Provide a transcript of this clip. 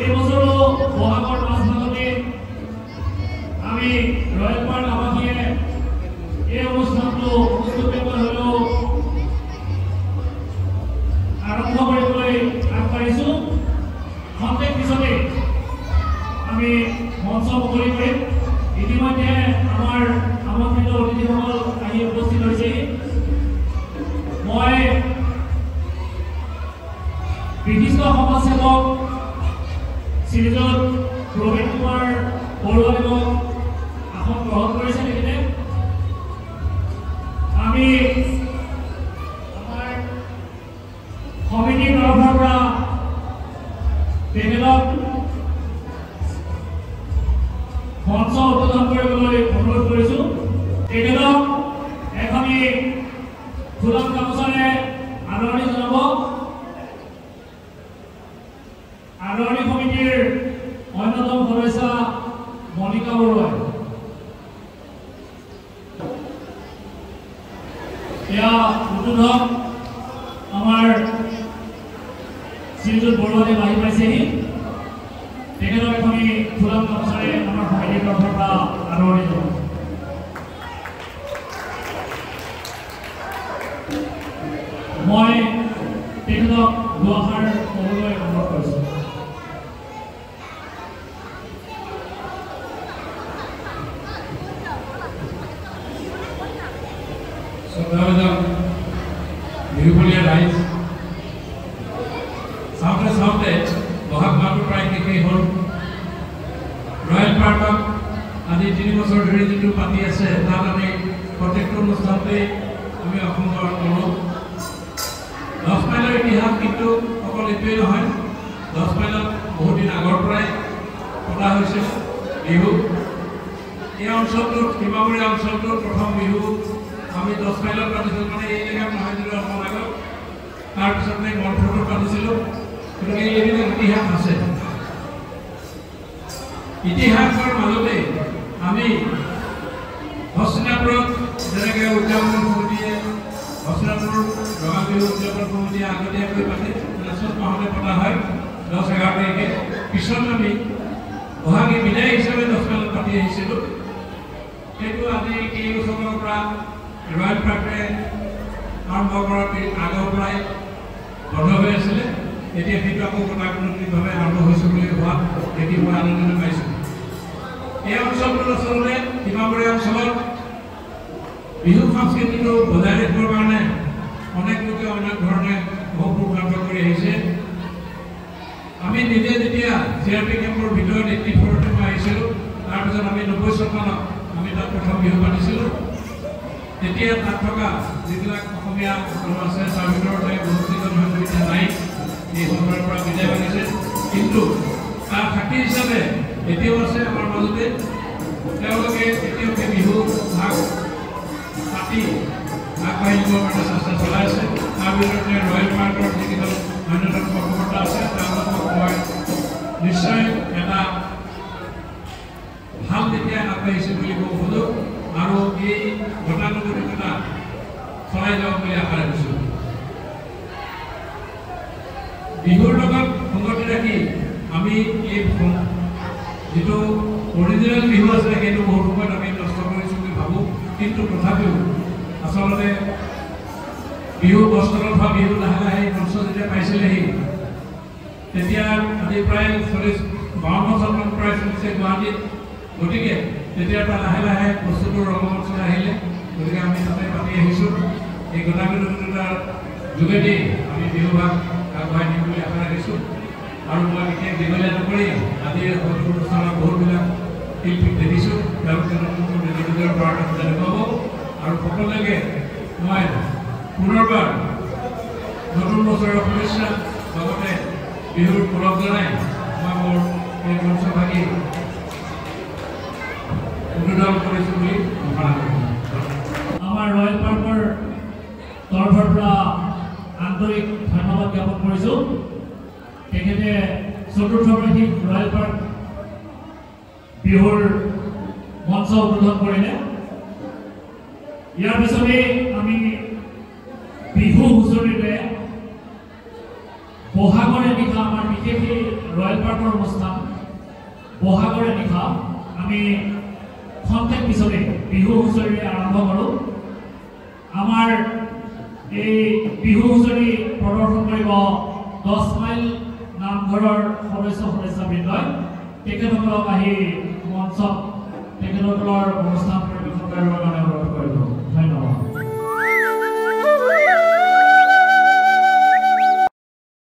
এই বছৰো বহাগৰ মাজভাগতে আমি ৰয়েল পাৰ্ক আৱাসীয়ে এই অনুষ্ঠানটো অনুষ্ঠিতভাৱে হ'লেও আৰম্ভ কৰিবলৈ আগবাঢ়িছোঁ। খন্তেক পিছতে আমি মঞ্চ মুকলি কৰিম। ইতিমধ্যে আমাৰ আমন্ত্ৰিত অতিথিসকল আহি উপস্থিত হৈছেহি। মই বিশিষ্ট সমাজসেৱক শ্ৰীযুত প্ৰবীণ কুমাৰ বৰুৱাদেৱক আসন গ্ৰহণ কৰিছে। তেখেতে আমি আমাৰ সমিতিৰ তৰফৰ পৰা তেখেতক মঞ্চ উদ্বোধন কৰিবলৈ অনুৰোধ কৰিছোঁ। তেখেতক এখনি ফুলাম গামোচাৰে আদৰণি জনাব। আদৰণি সমিতিৰ অন্যতম সদস্য মণিকা বৰুৱাই। এয়া উদ্বোধক আমাৰ শ্ৰীযুত বৰুৱাদেৱ আহি পাইছেহি। তেখেতক এখনি ফুলাম গামোচাৰে আমাৰ সমিতিৰ তৰফৰ পৰা আদৰণি জনাব। মই তেখেতক দুআষাৰ ক'বলৈ অনুৰোধ কৰিছোঁ। বিহুবলীয়া ৰাইজ, চাওঁতে চাওঁতে বহাগ মাহটো প্ৰায় শেষেই হ'ল। ৰয়েল পাৰ্কত আজি 3 বছৰ ধৰি যিটো পাতি আছে, তাত আমি প্ৰত্যেকটো অনুষ্ঠানতেই আমি অংশগ্ৰহণ কৰোঁ। 10 মাইলৰ ইতিহাস কিন্তু অকল এইটোৱেই নহয়। 10 মাইলত বহুত দিন আগৰ পৰাই পতা হৈছিল বিহু। এই অঞ্চলটোত, সীমামূৰীয়া অঞ্চলটোত প্ৰথম বিহু আমি 10 মাইলত পাতিছিলোঁ। মানে এই জেগাত নহয় যদিও অকণ আগত, তাৰপিছতে মন্থটোত পাতিছিলোঁ। গতিকে এইবিলাক ইতিহাস আছে। ইতিহাসৰ মাজতে আমি হস্তিনাপুৰত যেনেকৈ উদযাপন সমিতিয়ে হস্তিনাপুৰ ৰঙাল বিহু উদযাপন সমিতিয়ে আগতীয়াকৈ পাতে, চ'ত মাহতে পতা হয় 10-11 তাৰিখে। পিছত আমি বহাগী বিদায় হিচাপে 10 মাইলত পাতি আহিছিলোঁ। সেইটো আজি কেইবছৰৰ পৰা ৰয়েল পাৰ্কে আৰম্ভ কৰাৰ আগৰ পৰাই বন্ধ হৈ আছিলে। এতিয়া সেইটো আকৌ গতানুগতিকভাৱে আৰম্ভ হৈছে বুলি হোৱাত দেখি মই আনন্দিত পাইছোঁ। এই অঞ্চলটোত আচলতে সীমামূৰীয়া অঞ্চলত বিহু সংস্কৃতিটো বজাই ৰাখিবৰ কাৰণে অনেক লোকে অনেক ধৰণে বহু প্ৰকাশ কৰি আহিছে। আমি নিজে যেতিয়া CRP কেম্পৰ ভিতৰত 84তে মই আহিছিলোঁ, তাৰপিছত আমি 90 চনমানত আমি তাত প্ৰথম বিহু পাতিছিলোঁ। তেতিয়া তাত থকা যিবিলাক অসমীয়া মানুহ আছে, তাৰ ভিতৰতে বহুকেইজন হয়তো এতিয়া নাই, এই সময়ৰ পৰা বিদায় মাগিছে। কিন্তু তাৰ সাক্ষী হিচাপে এতিয়াও আছে আমাৰ মাজতে। তেওঁলোকে এতিয়াও বিহু ভাগ পাতি আগবাঢ়ি নিবৰ কাৰণে চেষ্টা চলাই আছে। তাৰ ভিতৰতে ৰয়েল পাৰ্কৰ যিকেইজন অন্যতম কৰ্মকৰ্তা আছে, তেওঁলোকক মই নিশ্চয় এটা ভাল তেতিয়া আগবাঢ়িছে বুলি ক'ব খোজোঁ। আৰু এই গতানুগতিকতা চলাই যাওক বুলি আশা ৰাখিছোঁ। বিহুৰ লগত সংগতি ৰাখি আমি এই যিটো অৰিজিনেল বিহু আছে, সেইটো বহু সময়ত আমি নষ্ট কৰিছোঁ বুলি ভাবোঁ। কিন্তু তথাপিও আচলতে বিহু বস্ত্ৰত হোৱা বিহু লাহে লাহে মঞ্চ যেতিয়া পাইছিলেহি, তেতিয়া আজি প্ৰায় 40-52 চনমান প্ৰায় চলিছে গুৱাহাটীত। গতিকে তেতিয়াৰ পৰা লাহে লাহে বস্তুটোৰ ৰংগমঞ্চলৈ আহিলে। গতিকে আমি তাতে পাতি আহিছোঁ। এই গতানুগতিকতাৰ যোগেদি আমি বিহু ভাগ আগবঢ়াই নিম বুলি আশা ৰাখিছোঁ। আৰু মই বিশেষ দীঘলীয়া নকৰি আজিৰ অনুষ্ঠানত বহুতবিলাক শিল্পীক দেখিছোঁ। তেওঁলোকে নতুন নিজৰ নিজৰ বাৰ্তা দেখুৱাব। আৰু সকলোকে মই পুনৰবাৰ নতুন বছৰৰ শুভেচ্ছা লগতে বিহুৰ পৰৱ জনাই মই মোৰ এই মঞ্চভাগী উদ্বোধন কৰিছোঁ বুলি ঘোষণা কৰিছোঁ। আমাৰ ৰয়েল পাৰ্কৰ তৰফৰ পৰা আন্তৰিক ধন্যবাদ জ্ঞাপন কৰিছোঁ। তেখেতে 4ৰ্থ বাৰ্ষিক ৰয়েল পাৰ্ক বিহুৰ মঞ্চ উদ্বোধন কৰিলে। ইয়াৰ পিছতে আমি বিহু হুঁচৰিৰে বহাগৰে নিশা আমাৰ বিশেষ ৰয়েল পাৰ্কৰ অনুষ্ঠান বহাগৰে নিশা আমি খন্তেক পিছতে বিহু হুঁচৰি আৰম্ভ কৰোঁ। আমাৰ এই বিহু হুঁচৰি প্ৰদৰ্শন কৰিব 10 মাইল নামঘৰৰ সদস্যবৃন্দই। তেখেতসকলক আহি মঞ্চত তেখেতসকলৰ অনুষ্ঠান পৰিৱেশন কৰাৰ বাবে